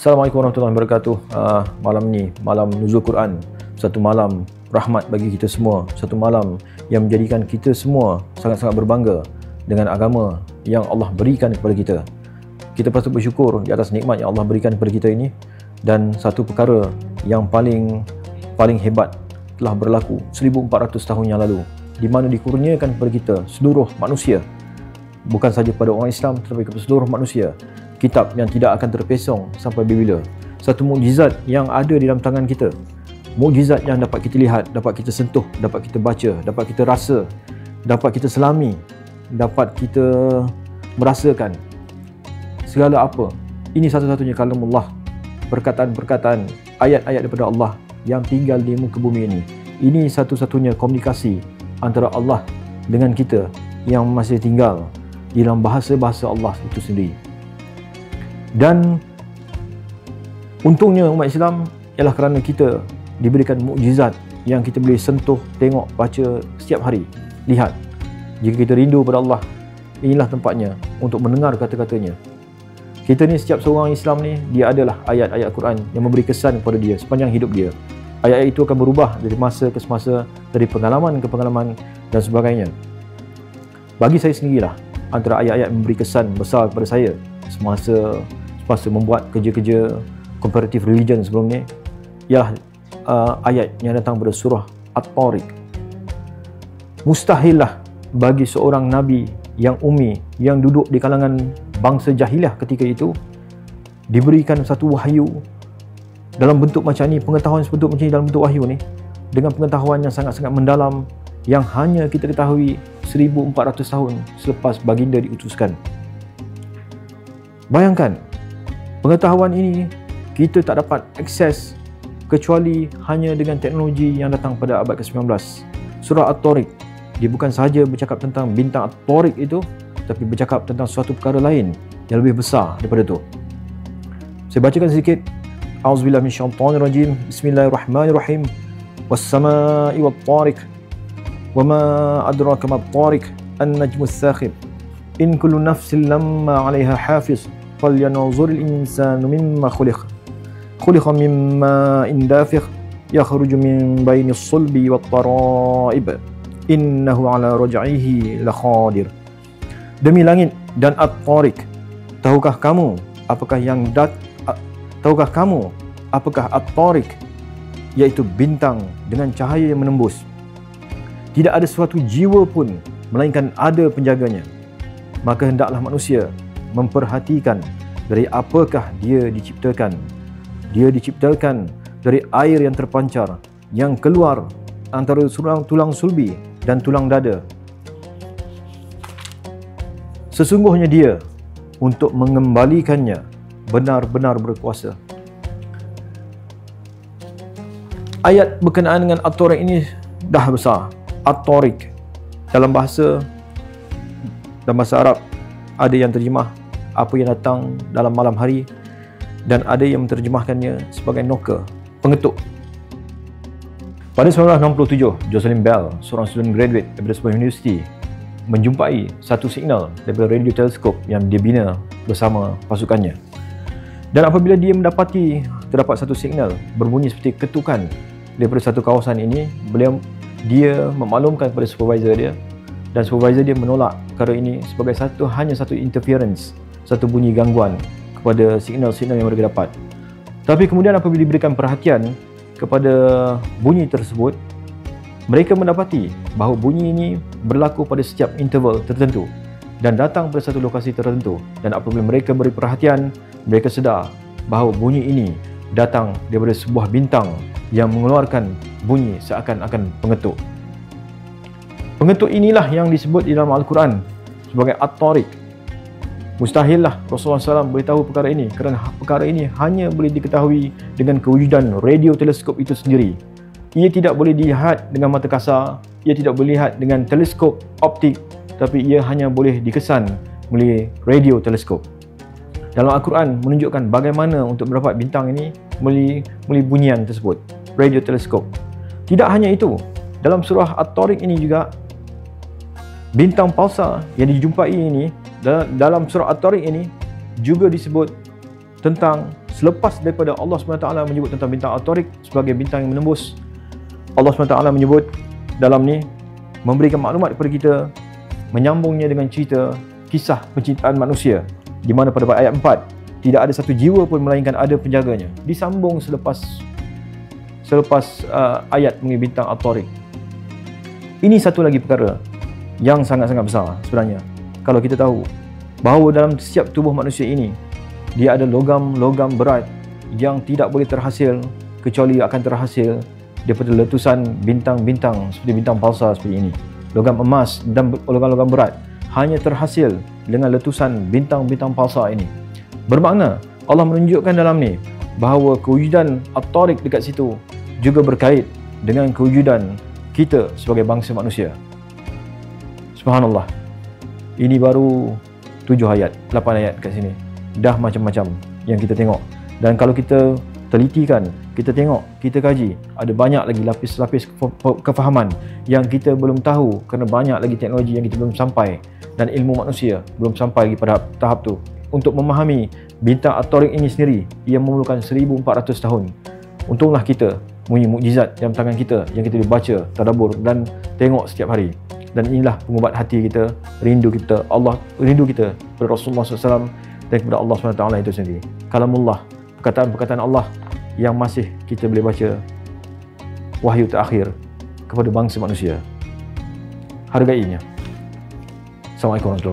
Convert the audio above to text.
Assalamualaikum warahmatullahi wabarakatuh. Malam ni, malam nuzul Quran, satu malam rahmat bagi kita semua, satu malam yang menjadikan kita semua sangat-sangat berbangga dengan agama yang Allah berikan kepada kita. Kita patut bersyukur di atas nikmat yang Allah berikan kepada kita ini. Dan satu perkara yang paling hebat telah berlaku 1400 tahun yang lalu, di mana dikurniakan kepada kita seluruh manusia, bukan saja pada orang Islam tetapi kepada seluruh manusia, kitab yang tidak akan terpesong sampai bila. Satu mukjizat yang ada di dalam tangan kita, mukjizat yang dapat kita lihat, dapat kita sentuh, dapat kita baca, dapat kita rasa, dapat kita selami, dapat kita merasakan segala apa. Ini satu-satunya kalamullah, perkataan-perkataan, ayat-ayat daripada Allah yang tinggal di muka bumi ini. Ini satu-satunya komunikasi antara Allah dengan kita yang masih tinggal di dalam bahasa-bahasa Allah itu sendiri. Dan untungnya umat Islam ialah kerana kita diberikan mukjizat yang kita boleh sentuh, tengok, baca setiap hari, lihat. Jika kita rindu pada Allah, inilah tempatnya untuk mendengar kata-katanya. Kita ni, setiap seorang Islam ni, dia adalah ayat-ayat Quran yang memberi kesan kepada dia sepanjang hidup dia. Ayat-ayat itu akan berubah dari masa ke semasa, dari pengalaman ke pengalaman dan sebagainya. Bagi saya sendirilah, antara ayat-ayat memberi kesan besar kepada saya semasa membuat kerja-kerja comparative religion sebelum ni, ialah ayat yang datang pada surah At-Tariq. Mustahillah bagi seorang Nabi yang ummi, yang duduk di kalangan bangsa jahiliah ketika itu, diberikan satu wahyu dalam bentuk macam ni, pengetahuan sebentuk macam ni, dalam bentuk wahyu ni, dengan pengetahuan yang sangat-sangat mendalam yang hanya kita ketahui 1400 tahun selepas baginda diutuskan. Bayangkan, pengetahuan ini kita tak dapat akses kecuali hanya dengan teknologi yang datang pada abad ke-19. Surah At-Tariq, dia bukan sahaja bercakap tentang bintang At-Tariq itu, tapi bercakap tentang suatu perkara lain yang lebih besar daripada itu. Saya bacakan sedikit. A'udzubillahi minasyaitonirrajim. Bismillahirrahmanirrahim. Was-samaa'i wat-tariq. Wama adraka mat-tariq. An-najmu ats-tsakhib. In kullu nafsin lamma 'alaiha hafiz. Falyanzuril insanu mimma khuliq. Khuliqa mimma dafiq. Yakhruju min bainis sulbi wat-tara'ib. Innahu 'ala raj'ihi laqadir. Demi langit dan At-Tariq, tahukah kamu apakah At-Tariq, iaitu bintang dengan cahaya yang menembus. Tidak ada suatu jiwa pun melainkan ada penjaganya. Maka hendaklah manusia memperhatikan dari apakah dia diciptakan. Dia diciptakan dari air yang terpancar, yang keluar antara tulang sulbi dan tulang dada. Sesungguhnya dia untuk mengembalikannya benar-benar berkuasa. Ayat berkenaan dengan At-Tariq ini dah besar. At-Tariq dalam bahasa Arab ada yang terjemah apa yang datang dalam malam hari, dan ada yang menerjemahkannya sebagai noka, pengetuk. Pada 1967, Jocelyn Bell, seorang student graduate daripada sebuah universiti, menjumpai satu signal daripada radio teleskop yang dia bina bersama pasukannya. Dan apabila dia terdapat satu signal berbunyi seperti ketukan daripada satu kawasan ini, dia memaklumkan kepada supervisor dia, dan supervisor dia menolak perkara ini sebagai hanya satu interference, satu bunyi gangguan kepada signal-signal yang mereka dapat. Tapi kemudian apabila diberikan perhatian kepada bunyi tersebut, mereka mendapati bahawa bunyi ini berlaku pada setiap interval tertentu dan datang pada satu lokasi tertentu. Dan apabila mereka beri perhatian, mereka sedar bahawa bunyi ini datang daripada sebuah bintang yang mengeluarkan bunyi seakan-akan pengetuk. Pengetuk inilah yang disebut di dalam Al-Quran sebagai At-Tariq. Mustahillah Rasulullah SAW boleh tahu perkara ini, kerana perkara ini hanya boleh diketahui dengan kewujudan radio teleskop itu sendiri. Ia tidak boleh dilihat dengan mata kasar, ia tidak boleh dilihat dengan teleskop optik, tapi ia hanya boleh dikesan melalui radio teleskop. Dalam Al-Quran menunjukkan bagaimana untuk mendapat bintang ini melalui bunyian tersebut, radio teleskop. Tidak hanya itu, dalam surah At-Tariq ini juga, bintang pulsar yang dijumpai ini, dalam surah At-Tariq ini juga disebut tentang Selepas daripada Allah SWT menyebut tentang bintang At-Tariq sebagai bintang yang menembus, Allah SWT menyebut dalam ni, memberikan maklumat kepada kita, menyambungnya dengan cerita kisah penciptaan manusia, di mana pada ayat 4 tidak ada satu jiwa pun melainkan ada penjaganya. Disambung selepas ayat mengenai bintang At-Tariq. Ini satu lagi perkara yang sangat-sangat besar sebenarnya. Kalau kita tahu bahawa dalam setiap tubuh manusia ini, dia ada logam-logam berat yang tidak boleh terhasil kecuali akan terhasil daripada letusan bintang-bintang seperti bintang pulsar seperti ini. Logam emas dan logam-logam berat hanya terhasil dengan letusan bintang-bintang pulsar ini. Bermakna Allah menunjukkan dalam ni bahawa kewujudan At-Tariq dekat situ juga berkait dengan kewujudan kita sebagai bangsa manusia. Subhanallah. Ini baru 7 ayat, 8 ayat kat sini. Dah macam-macam yang kita tengok. Dan kalau kita telitikan, kita tengok, kita kaji, ada banyak lagi lapis-lapis kefahaman yang kita belum tahu kerana banyak lagi teknologi yang kita belum sampai dan ilmu manusia belum sampai lagi pada tahap tu. Untuk memahami bintang At-Tariq ini sendiri, ia memerlukan 1400 tahun. Untunglah kita punya mukjizat dalam tangan kita yang kita boleh baca, tadabbur dan tengok setiap hari. Dan inilah pengubat hati kita, rindu kita kepada Rasulullah SAW dan kepada Allah SWT itu sendiri. Kalamullah, perkataan-perkataan Allah yang masih kita boleh baca, wahyu terakhir kepada bangsa manusia. Hargainya. Assalamualaikum warahmatullahi wabarakatuh.